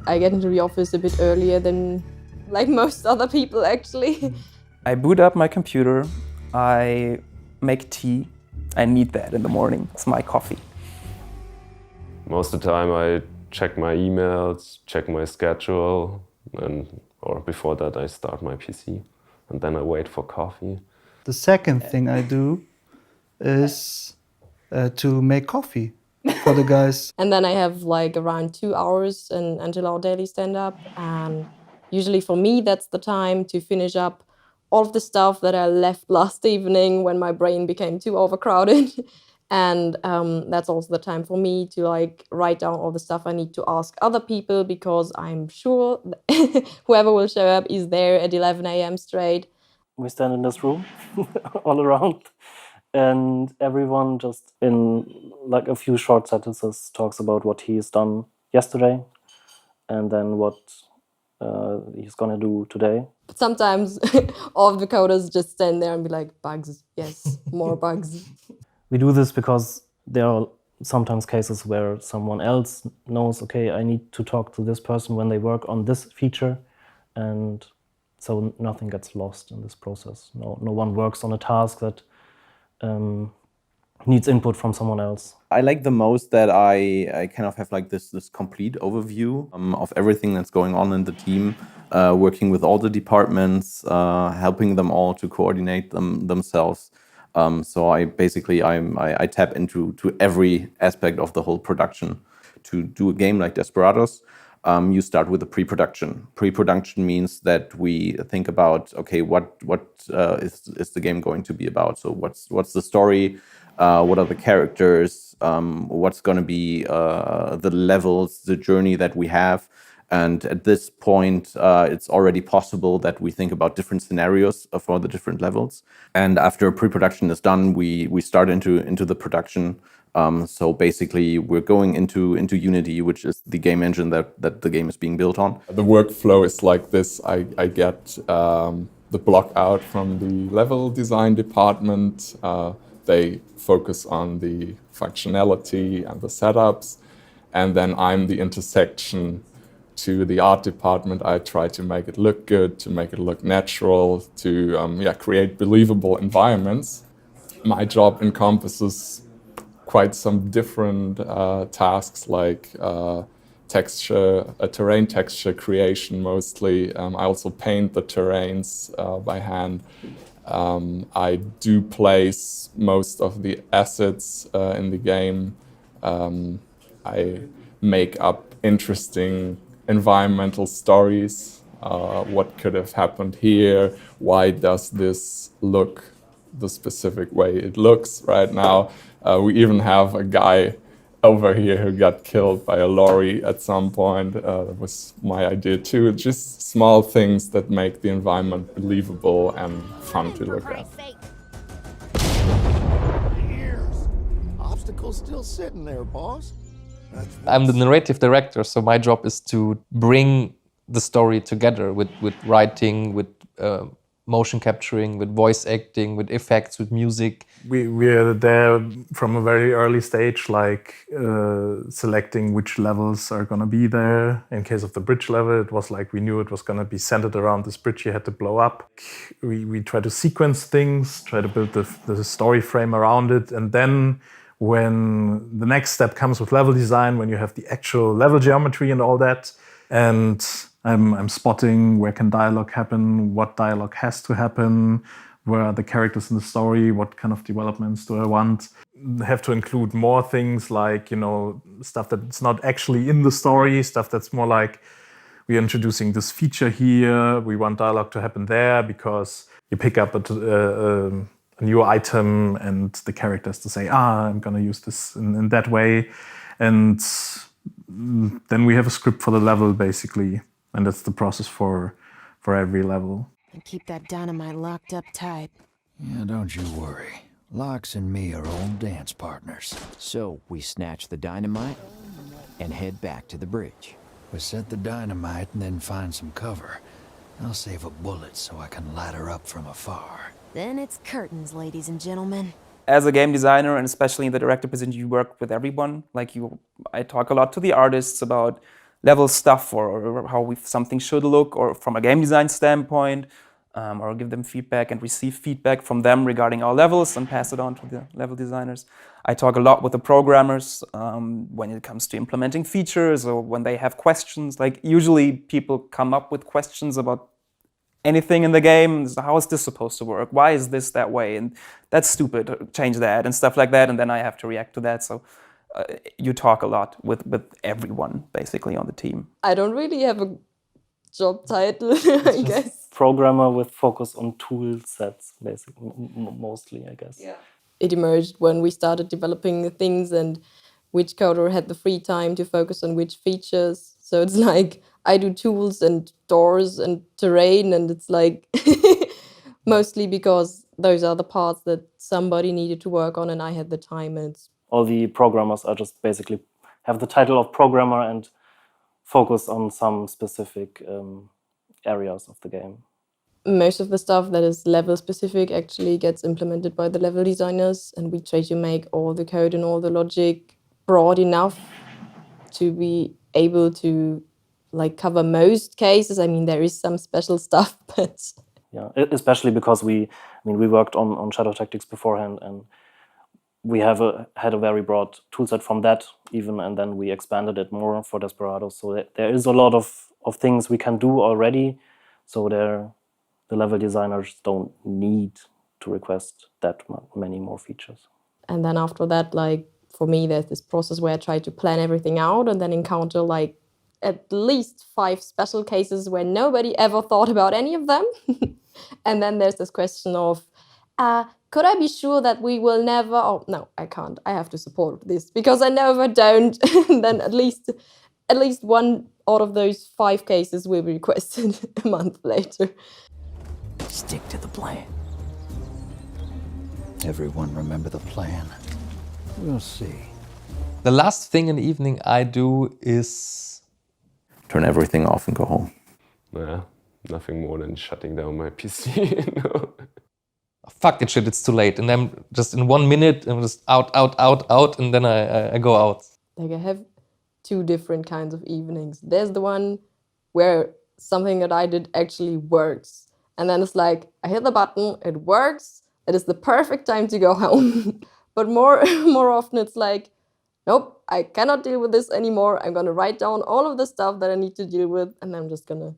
I get into the office a bit earlier than like most other people actually. I boot up my computer, I make tea. I need that in the morning. It's my coffee. Most of the time I check my emails, check my schedule, or before that I start my PC. And then I wait for coffee. The second thing I do is to make coffee for the guys. And then I have like around 2 hours until our daily stand-up. And usually for me, that's the time to finish up all of the stuff that I left last evening when my brain became too overcrowded. And that's also the time for me to like write down all the stuff I need to ask other people, because I'm sure whoever will show up is there at 11 a.m. straight. We stand in this room all around, and everyone just in like a few short sentences talks about what he's done yesterday and then what he's gonna do today. But sometimes all of the coders just stand there and be like, bugs, yes, more bugs. We do this because there are sometimes cases where someone else knows, okay, I need to talk to this person when they work on this feature, and so nothing gets lost in this process. No one works on a task that needs input from someone else. I like the most that I kind of have like this complete overview of everything that's going on in the team, working with all the departments, helping them all to coordinate themselves. So I tap into every aspect of the whole production. To do a game like Desperados, you start with the pre-production. Pre-production means that we think about, okay, what is the game going to be about? So what's the story? What are the characters? What's going to be the levels, the journey that we have? And at this point, it's already possible that we think about different scenarios for the different levels. And after pre-production is done, we start into the production. So basically, we're going into Unity, which is the game engine that the game is being built on. The workflow is like this. I get the block out from the level design department. They focus on the functionality and the setups. And then I'm the intersection to the art department. I try to make it look good, to make it look natural, to create believable environments. My job encompasses quite some different tasks like terrain texture creation mostly. I also paint the terrains by hand. I do place most of the assets in the game. I make up interesting environmental stories. What could have happened here? Why does this look the specific way it looks right now? We even have a guy over here who got killed by a lorry at some point. That was my idea too. Just small things that make the environment believable and fun to look at. Obstacle's still sitting there, boss. I'm the narrative director, so my job is to bring the story together with writing, with motion capturing, with voice acting, with effects, with music. We're there from a very early stage, like selecting which levels are going to be there. In case of the bridge level, it was like we knew it was going to be centered around this bridge you had to blow up. We try to sequence things, try to build the story frame around it, and then when the next step comes with level design, when you have the actual level geometry and all that, and I'm spotting where can dialogue happen, what dialogue has to happen, where are the characters in the story, what kind of developments do I want. I have to include more things like, stuff that's not actually in the story, stuff that's more like we're introducing this feature here, we want dialogue to happen there because you pick up a new item and the character has to say, I'm going to use this in that way. And then we have a script for the level, basically. And that's the process for every level. And keep that dynamite locked up tight. Yeah, don't you worry. Locks and me are old dance partners. So we snatch the dynamite and head back to the bridge. We set the dynamite and then find some cover. I'll save a bullet so I can light her up from afar. Then it's curtains, ladies and gentlemen. As a game designer, and especially in the director position, you work with everyone. I talk a lot to the artists about level stuff or how something should look, or from a game design standpoint, or give them feedback and receive feedback from them regarding our levels and pass it on to the level designers. I talk a lot with the programmers when it comes to implementing features or when they have questions. Like usually people come up with questions about anything in the game. How is this supposed to work? Why is this that way? And that's stupid, change that and stuff like that. And then I have to react to that. So you talk a lot with everyone basically on the team. I don't really have a job title, I guess. Programmer with focus on tool sets, basically, mostly, I guess. Yeah. It emerged when we started developing the things and which coder had the free time to focus on which features. So it's like I do tools and doors and terrain, and it's like mostly because those are the parts that somebody needed to work on and I had the time. And all the programmers are just basically have the title of programmer and focus on some specific areas of the game. Most of the stuff that is level specific actually gets implemented by the level designers, and we try to make all the code and all the logic broad enough to be able to like cover most cases. I mean, there is some special stuff, but yeah, especially because we worked on Shadow Tactics beforehand, and we had a very broad toolset from that even, and then we expanded it more for Desperados. So there is a lot of things we can do already. So the level designers don't need to request that many more features. And then after that, like for me, there's this process where I try to plan everything out and then encounter like at least 5 special cases where nobody ever thought about any of them. And then there's this question of, could I be sure that we will never, oh no, I can't, I have to support this because I know if I don't, then at least one out of those 5 cases will be requested a month later. Stick to the plan. Everyone remember the plan. We'll see. The last thing in the evening I do is turn everything off and go home. Yeah, nothing more than shutting down my PC. No. Fuck that shit, it's too late. And then just in 1 minute, I'm just out, and then I go out. Like I have 2 different kinds of evenings. There's the one where something that I did actually works. And then it's like, I hit the button, it works, it is the perfect time to go home. But more often it's like, nope, I cannot deal with this anymore. I'm gonna write down all of the stuff that I need to deal with, and I'm just gonna